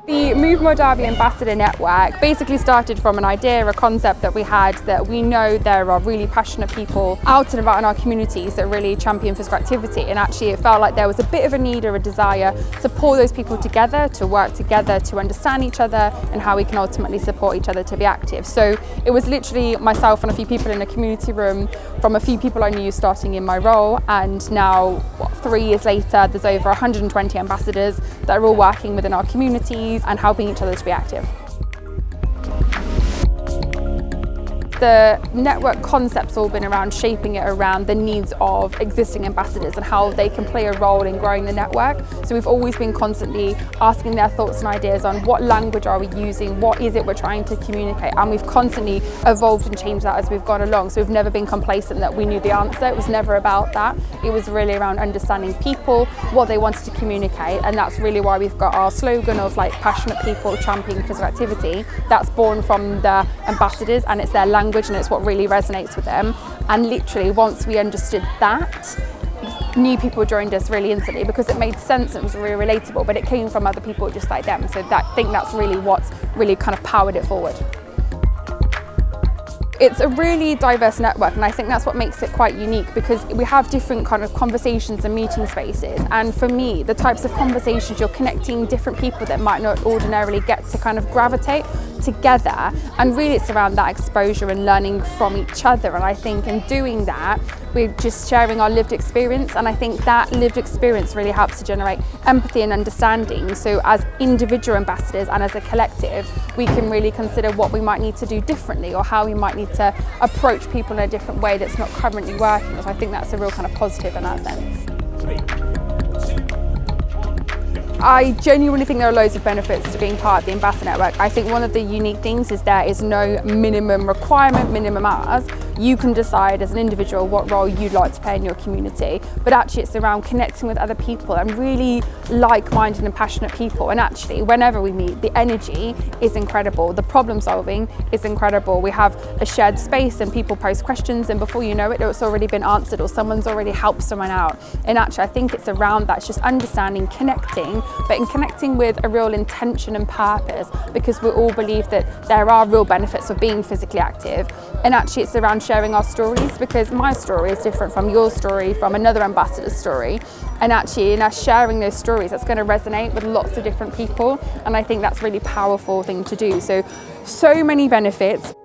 The Move More Derby Ambassador Network basically started from an idea, a concept that we had, that we know there are really passionate people out and about in our communities that really champion physical activity, and actually it felt like there was a bit of a need or a desire to pull those people together, to work together, to understand each other and how we can ultimately support each other to be active. So it was literally myself and a few people in a community room from a few people I knew starting in my role, and now 3 years later there's over 120 ambassadors that are all working within our communities and helping each other to be active. The network concept's all been around shaping it around the needs of existing ambassadors and how they can play a role in growing the network. So we've always been constantly asking their thoughts and ideas on what language are we using, what is it we're trying to communicate, and we've constantly evolved and changed that as we've gone along. So we've never been complacent that we knew the answer. It was never about that. It was really around understanding people, what they wanted to communicate, and that's really why we've got our slogan of like passionate people championing physical activity. That's born from the ambassadors, and it's their language and it's what really resonates with them. And literally once we understood that, new people joined us really instantly because it made sense and it was really relatable, but it came from other people just like them. So I think that's really what's really kind of powered it forward. It's a really diverse network, and I think that's what makes it quite unique because we have different kind of conversations and meeting spaces. And for me, the types of conversations, you're connecting different people that might not ordinarily get to kind of gravitate together, and really it's around that exposure and learning from each other. And I think in doing that, we're just sharing our lived experience, and I think that lived experience really helps to generate empathy and understanding. So as individual ambassadors and as a collective, we can really consider what we might need to do differently or how we might need to approach people in a different way that's not currently working. So I think that's a real kind of positive in that sense. I genuinely think there are loads of benefits to being part of the Ambassador Network. I think one of the unique things is there is no minimum requirement, minimum hours. You can decide as an individual what role you'd like to play in your community, but actually it's around connecting with other people and really like-minded and passionate people. And actually, whenever we meet, the energy is incredible. The problem solving is incredible. We have a shared space and people post questions, and before you know it, it's already been answered or someone's already helped someone out. And actually, I think it's around that, it's just understanding, connecting, but in connecting with a real intention and purpose, because we all believe that there are real benefits of being physically active. And actually it's around sharing our stories, because my story is different from your story, from another ambassador's story. And actually in us sharing those stories, that's going to resonate with lots of different people. And I think that's a really powerful thing to do. So many benefits.